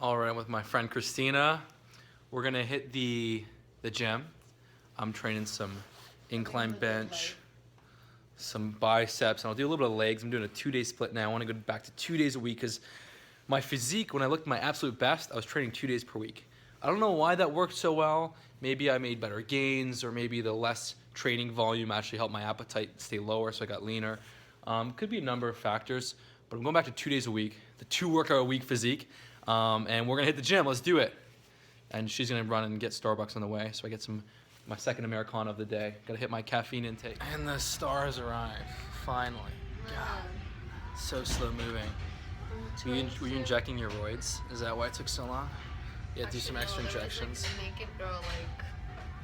All right, I'm with my friend Christina. We're gonna hit the gym. I'm training some incline bench, some biceps, and I'll do a little bit of legs. I'm doing a 2-day split now. I want to go back to 2 days a week because my physique, when I looked at my absolute best, I was training 2 days per week. I don't know why that worked so well. Maybe I made better gains, or maybe the less training volume actually helped my appetite stay lower, so I got leaner. Could be a number of factors, but I'm going back to 2 days a week, the 2 workout a week physique, and we're gonna hit the gym. Let's do it. And she's gonna run and get Starbucks on the way, so I get my second Americano of the day. Gotta hit my caffeine intake. And the stars arrive, finally. God, so slow moving. Were you injecting your roids? Is that why it took so long? Yeah, do some extra injections. Like, the naked girl,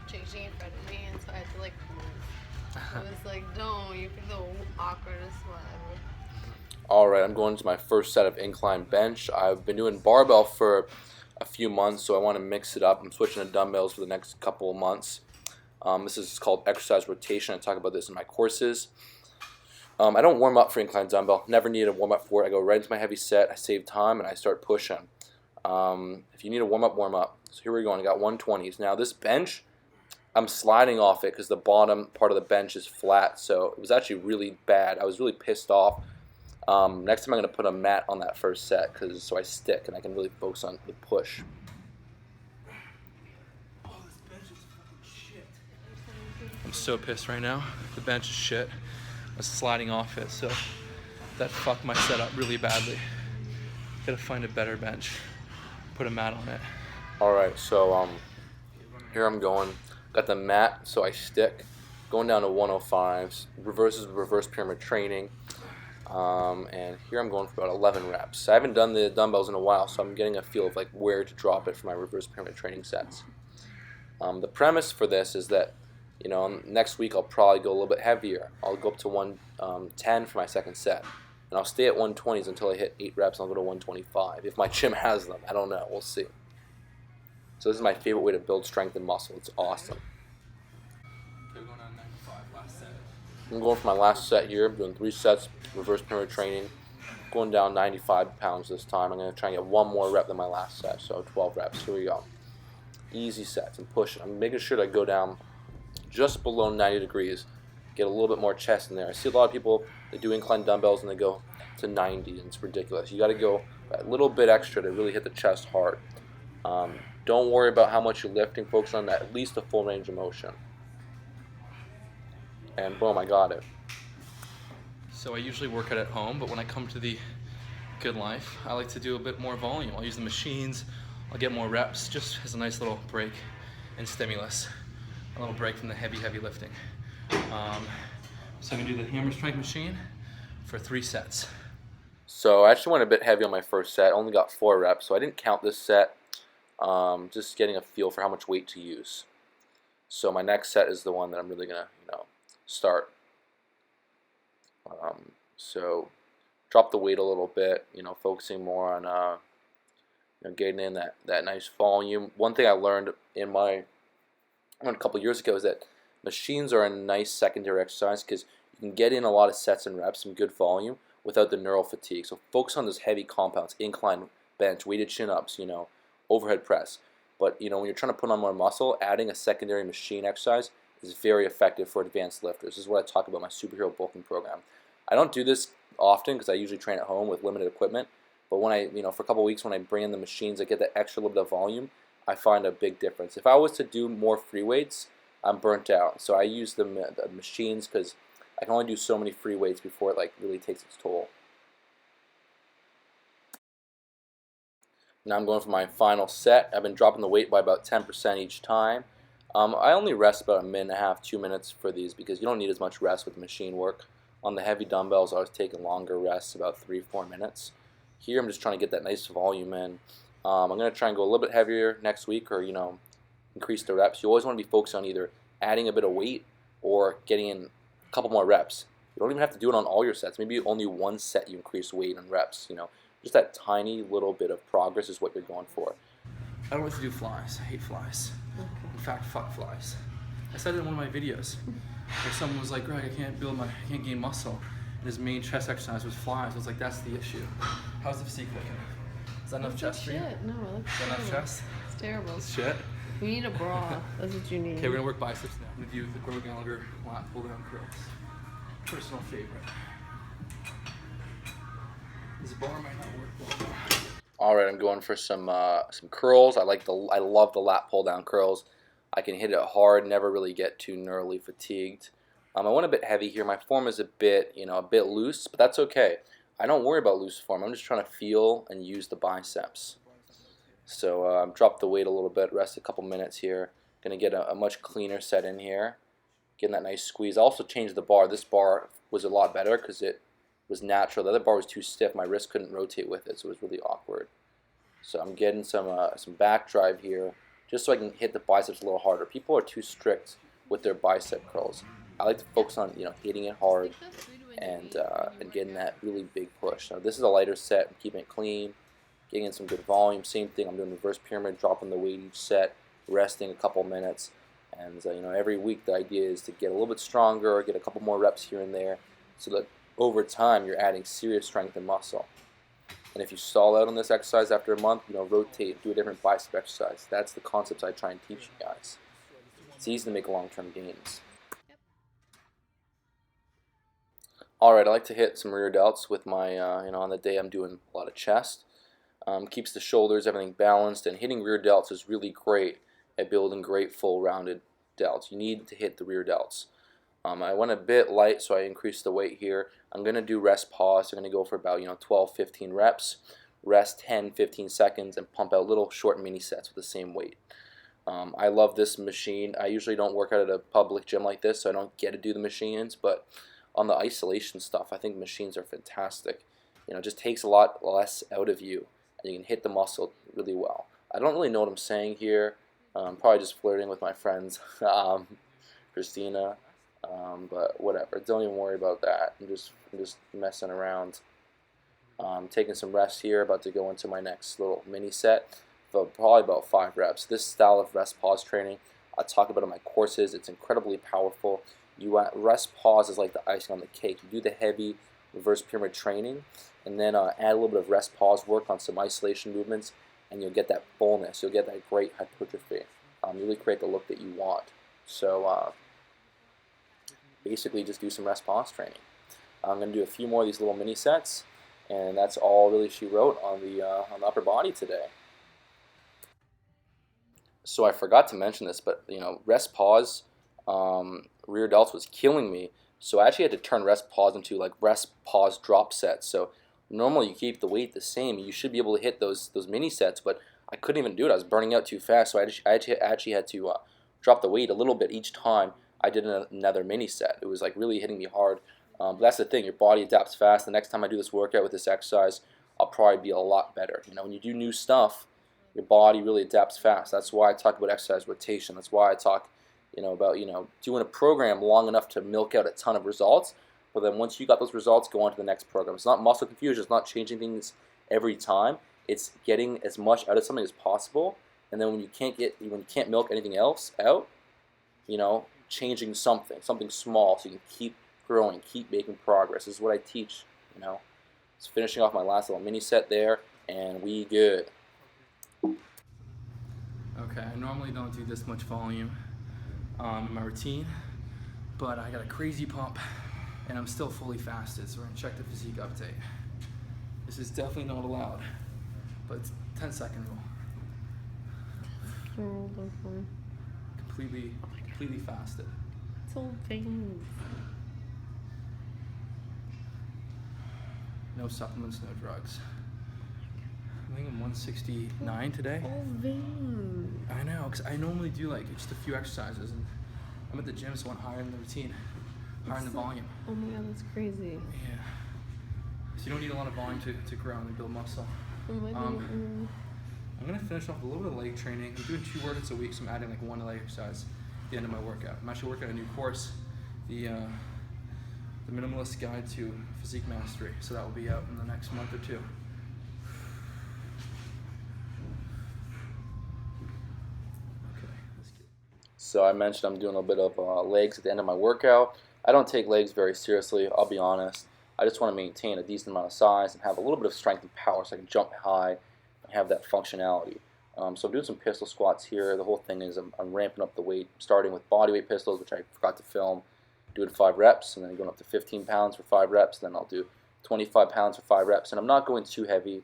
changing in front of me, and so I had to, move. I was like, don't, you can go awkward as whatever. Alright, I'm going to my first set of incline bench. I've been doing barbell for a few months, so I want to mix it up. I'm switching to dumbbells for the next couple of months. This is called exercise rotation. I talk about this in my courses. I don't warm up for incline dumbbell. Never need a warm up for it. I go right into my heavy set. I save time and I start pushing. If you need a warm up, warm up. So here we're going. I got 120s. Now this bench, I'm sliding off it because the bottom part of the bench is flat. So it was actually really bad. I was really pissed off. Next time I'm going to put a mat on that first set so I stick and I can really focus on the push. Oh, this bench is fucking shit. I'm so pissed right now. The bench is shit. I was sliding off it, so that fucked my setup really badly. Gotta find a better bench. Put a mat on it. Alright, so here I'm going. Got the mat, so I stick. Going down to 105s. Reverse pyramid training. And here I'm going for about 11 reps. I haven't done the dumbbells in a while, so I'm getting a feel of where to drop it for my reverse pyramid training sets. The premise for this is that, next week I'll probably go a little bit heavier. I'll go up to 110 for my second set. And I'll stay at 120s until I hit 8 reps, and I'll go to 125. If my gym has them, I don't know. We'll see. So this is my favorite way to build strength and muscle. It's awesome. Okay, we're going on 95, last set. I'm going for my last set here. I'm doing 3 sets, reverse pyramid training. Going down 95 pounds this time. I'm going to try and get 1 more rep than my last set, so 12 reps. Here we go. Easy sets. I'm pushing. I'm making sure that I go down just below 90 degrees. Get a little bit more chest in there. I see a lot of people, they do incline dumbbells and they go to 90, and it's ridiculous. You got to go a little bit extra to really hit the chest hard. Don't worry about how much you're lifting. Focus on that, at least the full range of motion. And boom, I got it. So I usually work out at home, but when I come to the good life, I like to do a bit more volume. I'll use the machines, I'll get more reps, just as a nice little break and stimulus. A little break from the heavy lifting. So I'm gonna do the hammer strength machine for 3 sets. So I actually went a bit heavy on my first set. I only got 4 reps, so I didn't count this set. Just getting a feel for how much weight to use. So my next set is the one that I'm really gonna, start. So drop the weight a little bit. Focusing more on, getting in that nice volume. One thing I learned a couple years ago is that machines are a nice secondary exercise because you can get in a lot of sets and reps, some good volume, without the neural fatigue. So focus on those heavy compounds, incline bench, weighted chin-ups, overhead press. But when you're trying to put on more muscle, adding a secondary machine exercise is very effective for advanced lifters. This is what I talk about in my superhero bulking program. I don't do this often because I usually train at home with limited equipment. But when I, for a couple of weeks, when I bring in the machines, I get that extra little bit of volume. I find a big difference. If I was to do more free weights, I'm burnt out. So I use the machines because I can only do so many free weights before it really takes its toll. Now I'm going for my final set. I've been dropping the weight by about 10% each time. I only rest about 1.5 minutes, 2 minutes for these because you don't need as much rest with machine work. On the heavy dumbbells, I was taking longer rests, about 3-4 minutes. Here I'm just trying to get that nice volume in. I'm going to try and go a little bit heavier next week or, increase the reps. You always want to be focused on either adding a bit of weight or getting in a couple more reps. You don't even have to do it on all your sets. Maybe only 1 set you increase weight and reps. Just that tiny little bit of progress is what you're going for. I don't like to do flies. I hate flies. In fact, fuck flies. I said it in one of my videos. Where someone was like, Greg, I can't gain muscle. And his main chest exercise was flies. I was like, that's the issue. How's the physique looking? Is that enough chest for you? Shit, no, it looks Is that enough terrible. chest? It's terrible. It's shit. We need a bra. That's what you need. Okay, we're gonna work biceps now. I'm gonna do the Grow Gallagher lat pull down curls. Personal favorite. This bar might not work well. All right, I'm going for some curls. I love the lat pull down curls. I can hit it hard, never really get too neurally fatigued. I went a bit heavy here. My form is a bit loose, but that's okay. I don't worry about loose form. I'm just trying to feel and use the biceps. So drop the weight a little bit, rest a couple minutes here. Gonna get a much cleaner set in here. Getting that nice squeeze. I also changed the bar. This bar was a lot better because it was natural. The other bar was too stiff. My wrist couldn't rotate with it, so it was really awkward. So I'm getting some back drive here, just so I can hit the biceps a little harder. People are too strict with their bicep curls. I like to focus on hitting it hard and getting that really big push. Now this is a lighter set. I'm keeping it clean, getting in some good volume. Same thing. I'm doing reverse pyramid, dropping the weight each set, resting a couple minutes. And every week the idea is to get a little bit stronger, get a couple more reps here and there, so that over time you're adding serious strength and muscle. And if you stall out on this exercise after a month, rotate, do a different bicep exercise. That's the concepts I try and teach you guys. It's easy to make long-term gains. All right, I like to hit some rear delts with my, on the day I'm doing a lot of chest. Keeps the shoulders, everything balanced, and hitting rear delts is really great at building great full rounded delts. You need to hit the rear delts. I went a bit light, so I increased the weight here. I'm going to do rest pause. I'm going to go for about 12-15 reps, rest 10-15 seconds, and pump out little short mini sets with the same weight. I love this machine. I usually don't work out at a public gym like this, so I don't get to do the machines, but on the isolation stuff, I think machines are fantastic. It just takes a lot less out of you, and you can hit the muscle really well. I don't really know what I'm saying here. Probably just flirting with my friends, Christina, but whatever. Don't even worry about that. I'm just messing around. Taking some rest here. About to go into my next little mini set, but probably about 5 reps. This style of rest pause training, I talk about in my courses. It's incredibly powerful. Rest pause is like the icing on the cake. You do the heavy reverse pyramid training, and then add a little bit of rest pause work on some isolation movements, and you'll get that fullness. You'll get that great hypertrophy. Really create the look that you want. So basically just do some rest pause training. I'm going to do a few more of these little mini sets, and that's all really she wrote on the upper body today. So I forgot to mention this, but rest pause, rear delts was killing me. So I actually had to turn rest pause into like rest pause drop sets. So normally you keep the weight the same, you should be able to hit those mini sets, but I couldn't even do it. I was burning out too fast, so I actually had to drop the weight a little bit each time I did another mini set. It was like really hitting me hard. But that's the thing, your body adapts fast. The next time I do this workout with this exercise, I'll probably be a lot better. When you do new stuff, your body really adapts fast. That's why I talk about exercise rotation. That's why I talk about doing a program long enough to milk out a ton of results. But then once you got those results, go on to the next program. It's not muscle confusion. It's not changing things every time. It's getting as much out of something as possible. And then when you can't milk anything else out, changing something small, so you can keep growing, keep making progress. This is what I teach. Just finishing off my last little mini set there, and we good. Okay, I normally don't do this much volume in my routine, but I got a crazy pump, and I'm still fully fasted, so we're gonna check the physique update. This is definitely not allowed, but it's 10-second rule. Completely fasted. It's all veins. No supplements, no drugs. I think I'm 169 today. All veins. I know, because I normally do like just a few exercises, and I'm at the gym, so I want higher in the routine, higher in the volume. Oh my god, that's crazy. Yeah. So you don't need a lot of volume to grow and build muscle. I'm going to finish off with a little bit of leg training. I'm doing 2 workouts a week, so I'm adding like 1 leg exercise at the end of my workout. I'm actually working on a new course, the Minimalist Guide to Physique Mastery, so that will be out in the next month or 2. Okay, let's get. So I mentioned I'm doing a bit of legs at the end of my workout. I don't take legs very seriously, I'll be honest. I just want to maintain a decent amount of size and have a little bit of strength and power so I can jump high, have that functionality. So I'm doing some pistol squats here. The whole thing is I'm ramping up the weight, starting with bodyweight pistols, which I forgot to film, doing 5 reps, and then going up to 15 pounds for 5 reps, then I'll do 25 pounds for 5 reps, and I'm not going too heavy.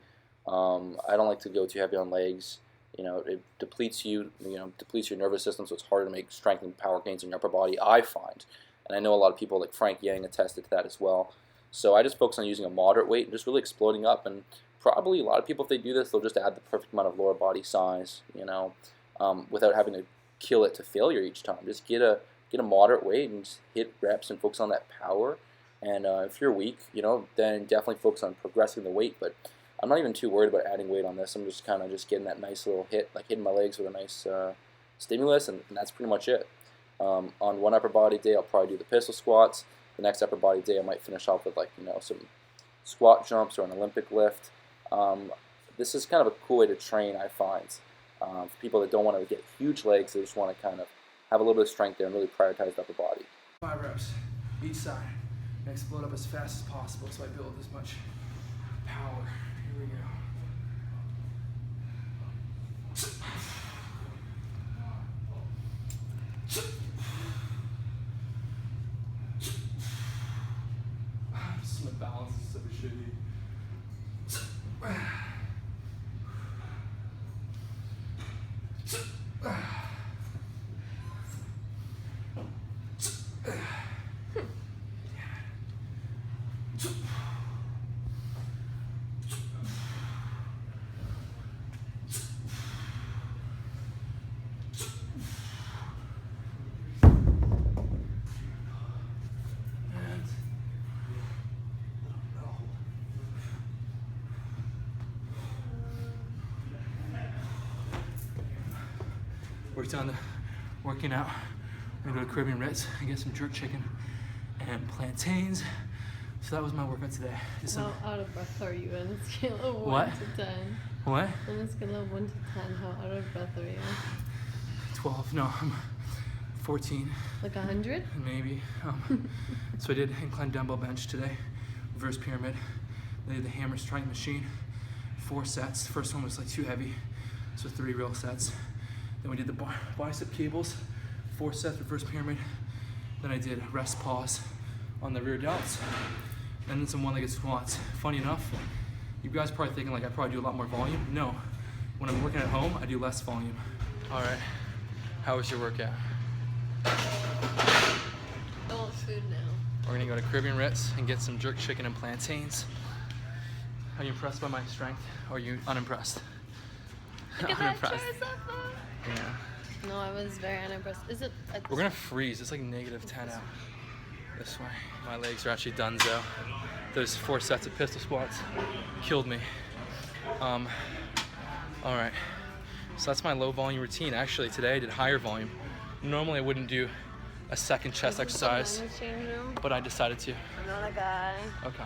I don't like to go too heavy on legs. It depletes you, depletes your nervous system, so it's harder to make strength and power gains in your upper body, I find. And I know a lot of people like Frank Yang attested to that as well. So I just focus on using a moderate weight and just really exploding up. And probably a lot of people, if they do this, they'll just add the perfect amount of lower body size, without having to kill it to failure each time. Just get a moderate weight and just hit reps and focus on that power. And if you're weak, then definitely focus on progressing the weight. But I'm not even too worried about adding weight on this. I'm just kind of just getting that nice little hit, like hitting my legs with a nice stimulus, and that's pretty much it. On one upper body day, I'll probably do the pistol squats. The next upper body day, I might finish off with some squat jumps or an Olympic lift. This is kind of a cool way to train, I find. For people that don't want to get huge legs, they just want to kind of have a little bit of strength there and really prioritize the upper body. 5 reps each side. And explode up as fast as possible so I build as much power. Here we go. My balance is so shitty. We're done working out. We're gonna go to Caribbean Ritz and get some jerk chicken and plantains. So that was my workout today. How out of breath are you on a scale of 1 to 10? What? On a scale of 1 to 10, how out of breath are you? 12. No, I'm 14. Like 100? Maybe. So I did incline dumbbell bench today, reverse pyramid. Then I did the hammer strength machine, 4 sets. First one was like too heavy, so 3 real sets. Then we did the bicep cables, 4 sets, reverse pyramid. Then I did rest pause on the rear delts, and then some one-legged squats. Funny enough, you guys are probably thinking like I probably do a lot more volume. No, when I'm working at home, I do less volume. All right, how was your workout? I want food now. We're gonna go to Caribbean Ritz and get some jerk chicken and plantains. Are you impressed by my strength, or are you unimpressed? Look at that tricep. Yeah. No, I was very unimpressed. Is it? We're gonna freeze. It's like -10 out this way. My legs are actually done, though. Those 4 sets of pistol squats killed me. All right. So that's my low volume routine. Actually, today I did higher volume. Normally I wouldn't do a second chest exercise, but I decided to. I'm not a guy. Okay.